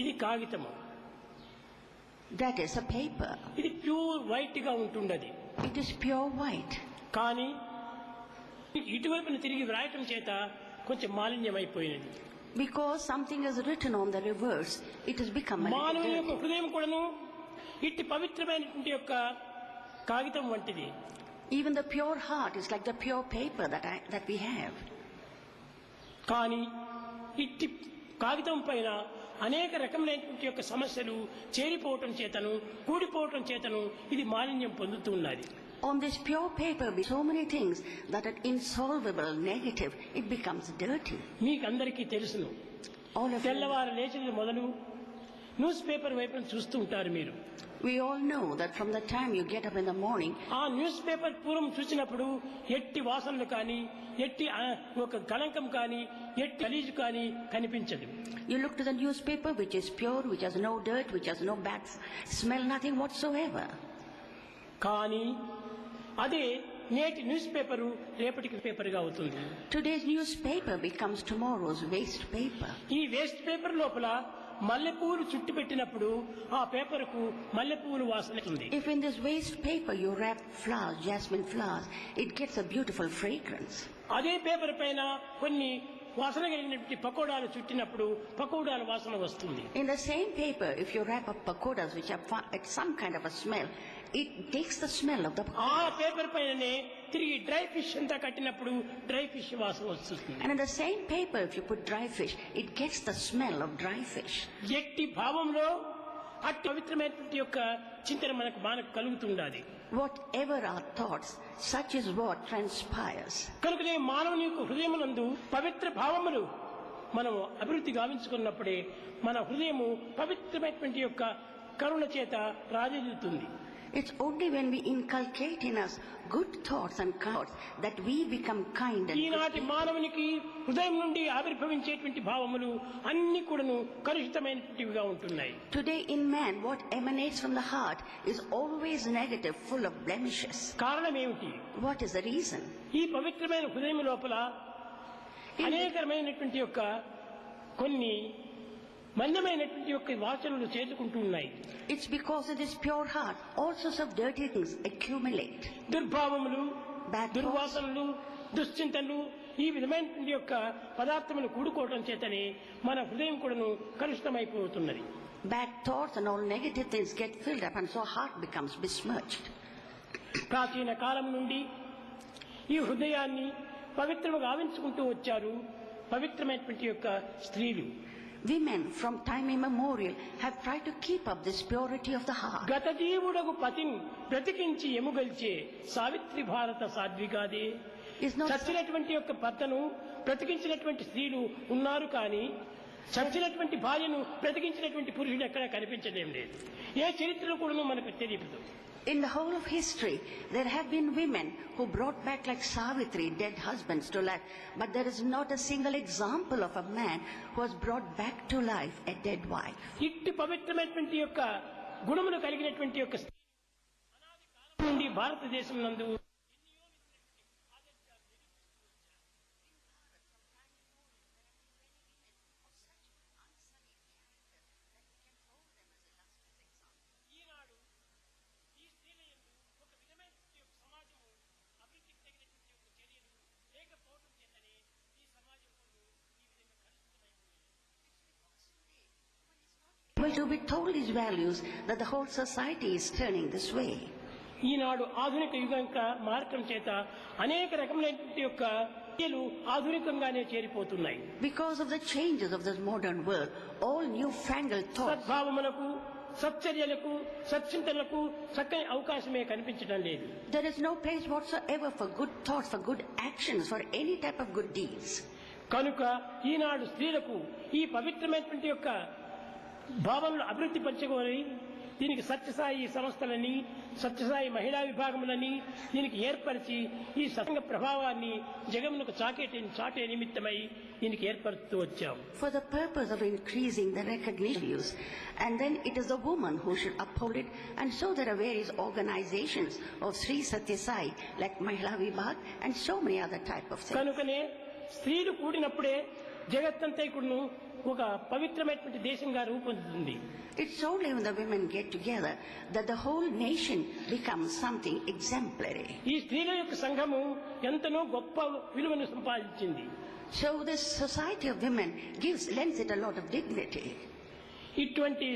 ఇది కాగితము. That is a paper. ఇది pure white గా ఉంటుండది. It is pure white. కానీ ఇటువైపున తిరిగి వ్రాయటం చేత కొంచెం మాలిన్యమైపోయినది. Because something is written on the reverse, it has become a మానవుని యొక్క little dirty. హృదయం కూడాను ఇట్టి పవిత్రమైనటువంటి యొక్క కాగితం వంటిది. Even the pure heart is like the pure paper that we have. కానీ ఇట్టి కాగితం పైన అనేక రకములైనటువంటి యొక్క సమస్యలు చేరిపోవటం చేతను కూడిపోవటం చేతను ఇది మాలిన్యం పొందుతున్నది. On this pure paper with so many things that are insolvable, negative, it becomes dirty. మీకందరికీ తెలుసును. All of you, తెల్లవారు లేచినది మొదలు న్యూస్ పేపర్ వైపున చూస్తూ ఉంటారు మీరు. we all know that from the time you get up in the morning, ఆ news paper పూర్వం చూసినప్పుడు ఎట్టి వాసనలు కానీ ఎట్టి ఒక కలంకం కానీ ఎట్టి గలీజు కానీ కనిపించదు. you look to the newspaper which is pure, which has no dirt, which has no bad smell, nothing whatsoever. కానీ అదే నేటి న్యూస్ పేపరు రేపటికి పేపర్ గా అవుతుంది. Today's newspaper becomes tomorrow's waste paper. ఈ వేస్ట్ పేపర్ లోపల మల్లెపూలు చుట్టి పెట్టినప్పుడు ఆ పేపర్కు మల్లెపూలు వాసన ఉంది. If in this waste paper you wrap flowers, jasmine flowers, it gets a beautiful fragrance. అదే పేపర్ పైన కొన్ని వాసన కలిగినటువంటి పకోడాలు చుట్టినప్పుడు పకోడాల వాసన వస్తుంది. In the same paper, if you wrap up pakodas which have some kind of a smell, it takes the smell of the ఆ paper పైననే తిరిగి డ్రై ఫిష్ అంతా కట్టినప్పుడు డ్రై ఫిష్ వాసన వస్తుంది. And in the same paper, if you put dry fish, it gets the smell of dry fish. ఎట్టి భావంలో అట్టి పవిత్రమైనటువంటి యొక్క చింతన మనకు కలుగుతుండాలి. Whatever our thoughts, such is what transpires. కనుకనే మానవుని యొక్క హృదయమునందు పవిత్ర భావములు మనము అభివృద్ధి గావించుకున్నప్పుడే మన హృదయము పవిత్రమైనటువంటి యొక్క కరుణ చేత రాజిల్లుతుంది. It's only when we inculcate in us good thoughts and thoughts that we become kind and ఈనాటి మానవునికి హృదయం నుండి ఆవిర్భవించేటువంటి భావములు అన్ని కూడాను కలుషితమైనటువంటివిగా ఉంటున్నాయి. Today in man, what emanates from the heart is always negative, full of blemishes. కారణం ఏమిటి? What is the reason? ఈ పవిత్రమైన హృదయం లోపల అనేకమైనటువంటి యొక్క కొన్ని మందమైనటువంటి యొక్క వాసనలు చేరుకుంటూ ఉన్నాయి. It's because of this pure heart all sorts of dirty things accumulate. దుర్భావములు, Bad thoughts, దుర్వాసనలు, దుశ్చింతలు ఈ విధమైనటువంటి యొక్క పదార్థములు కూడుకోవడం చేతనే మన హృదయం కూడాను కలుషితమైపోతున్నది. bad thoughts and all negative things get filled up and so heart becomes besmirched. ప్రాచీన కాలం నుండి ఈ హృదయాన్ని పవిత్రముగా గావించుకుంటూ వచ్చారు పవిత్రమైనటువంటి యొక్క స్త్రీలు. Women from time immemorial have tried to keep up this purity of the heart. గత జీవుడకు పతిని బ్రతికించి ఎముగల్చే సావిత్రి భారత సాధ్విగాదే. Is not చచ్చినటువంటి యొక్క భర్తను బ్రతికించినటువంటి స్త్రీలు ఉన్నారు కానీ చచ్చినటువంటి భార్యను బ్రతికించినటువంటి పురుషుడు ఎక్కడా కనిపించడం లేదు. ఏ చరిత్రలో కూడా మనకు తెలియదు. in the whole of history, there have been women who brought back like Savitri, dead husbands to life. But there is not a single example of a man who has brought back to life a dead wife. ఇట్టి పవిత్రమైనటువంటి యొక్క గుణములు కలిగినటువంటి యొక్క అనాది కాలం నుండి భారతదేశం నందు Well, to be told his values that the whole society is turning this way. ఈనాడు ఆధునిక యుగంగా మారటం చేత అనేక రకములైనటువంటి యొక్క క్రియలు ఆధునికంగానే చేరిపోతున్నాయి. Because of the changes of this modern world, all newfangled thoughts, సద్భావములకు, సచ్చర్యలకు, సచ్చింతనలకు చక్కని అవకాశమే కనిపించడం లేదు. there is no place whatsoever for good thoughts, for good actions, for any type of good deeds. కనుక ఈనాడు స్త్రీలకు ఈ పవిత్రమైనటువంటి యొక్క భావనలు అభివృద్ధి పరచుకోవాలి. దీనికి సత్యసాయి సంస్థలని, సత్యసాయి మహిళా విభాగములని దీనికి ఏర్పరిచి ఈ సంఘ ప్రభావాన్ని జగమునకు చాటే నిమిత్తమై దీనికి ఏర్పరుస్తూ వచ్చాం. For the purpose of increasing the recognition, and then it is the woman who should uphold it, and so there are various organizations of Sri Satya Sai like Mahila Vibhag and so many other type of things. కనుకనే స్త్రీలు కూడినప్పుడే జగత్తంతా కూడాను ఒక పవిత్రమైనటువంటి దేశంగా రూపొందుతుంది. It's only when the women get together that the whole nation becomes something exemplary. ఈ స్త్రీల యొక్క సంఘము ఎంతనో గొప్ప విలువను సంపాదించింది. So this society of women lends it a lot of dignity. ఇటువంటి